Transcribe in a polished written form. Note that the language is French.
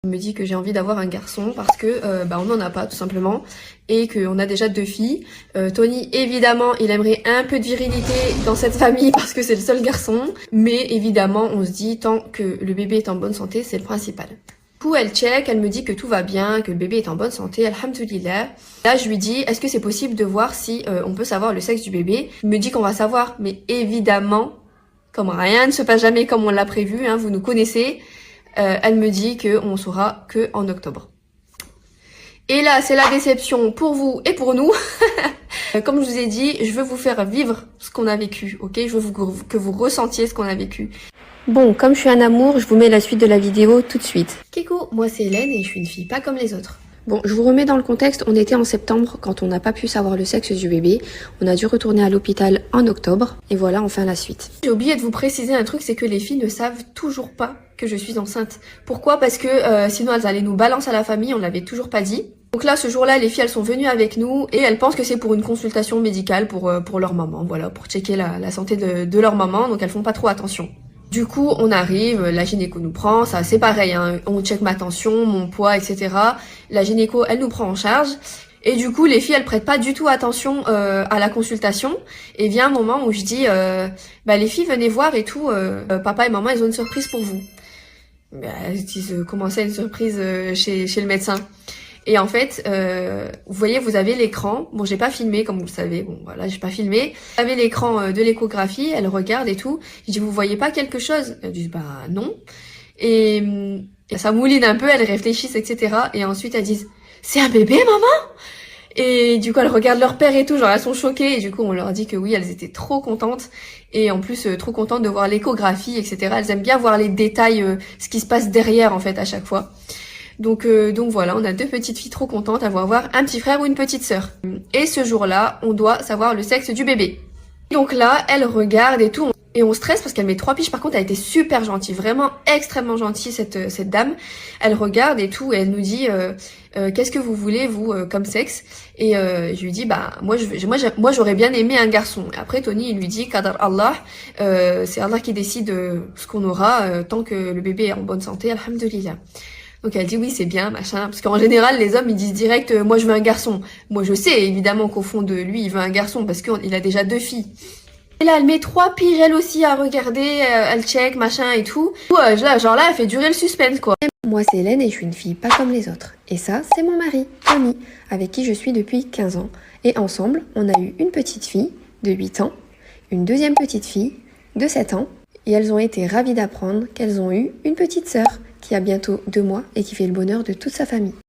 Il me dit que j'ai envie d'avoir un garçon parce que on n'en a pas tout simplement et qu'on a déjà 2 filles. Tony, évidemment, il aimerait un peu de virilité dans cette famille parce que c'est le seul garçon. Mais évidemment, on se dit tant que le bébé est en bonne santé, c'est le principal. Du coup, elle check, elle me dit que tout va bien, que le bébé est en bonne santé, alhamdoulilah. Là, je lui dis, est-ce que c'est possible de voir si on peut savoir le sexe du bébé? Il me dit qu'on va savoir, mais évidemment, comme rien ne se passe jamais comme on l'a prévu, hein, vous nous connaissez. Elle me dit qu'on saura que en octobre. Et là, c'est la déception pour vous et pour nous. Comme je vous ai dit, je veux vous faire vivre ce qu'on a vécu, ok? Je veux que vous ressentiez ce qu'on a vécu. Bon, comme je suis un amour, je vous mets la suite de la vidéo tout de suite. Kiko, moi c'est Hélène et je suis une fille pas comme les autres. Bon, je vous remets dans le contexte, on était en septembre quand on n'a pas pu savoir le sexe du bébé. On a dû retourner à l'hôpital en octobre. Et voilà, enfin la suite. J'ai oublié de vous préciser un truc, c'est que les filles ne savent toujours pas que je suis enceinte. Pourquoi? Parce que sinon elles allaient nous balancer à la famille, on l'avait toujours pas dit. Donc là, ce jour-là, les filles, elles sont venues avec nous et elles pensent que c'est pour une consultation médicale pour leur maman, voilà, pour checker la santé de leur maman, donc elles font pas trop attention. Du coup, on arrive, la gynéco nous prend, ça c'est pareil, hein, on check ma tension, mon poids, etc. La gynéco, elle nous prend en charge. Et du coup, les filles, elles prêtent pas du tout attention à la consultation. Et vient un moment où je dis, les filles, venez voir et tout, papa et maman, ils ont une surprise pour vous. Elles disent, comment ça, une surprise chez le médecin? Et en fait, vous voyez, vous avez l'écran. Bon, j'ai pas filmé, comme vous le savez. Bon, voilà, j'ai pas filmé. Vous avez l'écran de l'échographie. Elle regarde et tout. Je dis, vous voyez pas quelque chose? Elle dit, bah non. Et ça mouline un peu. Elles réfléchissent, etc. Et ensuite, elles disent, c'est un bébé, maman? Et du coup, elles regardent leur père et tout. Genre, elles sont choquées. Et du coup, on leur dit que oui, elles étaient trop contentes. Et en plus, trop contentes de voir l'échographie, etc. Elles aiment bien voir les détails, ce qui se passe derrière, en fait, à chaque fois. Donc voilà, on a 2 petites filles trop contentes à voir un petit frère ou une petite sœur. Et ce jour-là, on doit savoir le sexe du bébé. Donc là, elle regarde et tout, et on stresse parce qu'elle met 3 piges. Par contre, elle était super gentille, vraiment extrêmement gentille cette dame. Elle regarde et tout, et elle nous dit qu'est-ce que vous voulez vous comme sexe? Et je lui dis moi j'aurais bien aimé un garçon. Après Tony il lui dit qadar Allah, c'est Allah qui décide ce qu'on aura tant que le bébé est en bonne santé, alhamdoulilah. Donc elle dit oui c'est bien machin, parce qu'en général les hommes ils disent direct moi je veux un garçon. Moi je sais évidemment qu'au fond de lui il veut un garçon parce qu'il a déjà 2 filles. Et là elle met 3 piges elle aussi à regarder, elle check machin et tout. Genre là elle fait durer le suspense quoi. Moi c'est Hélène et je suis une fille pas comme les autres. Et ça c'est mon mari, Tony, avec qui je suis depuis 15 ans. Et ensemble on a eu une petite fille de 8 ans, une deuxième petite fille de 7 ans. Et elles ont été ravies d'apprendre qu'elles ont eu une petite sœur qui a bientôt 2 mois et qui fait le bonheur de toute sa famille.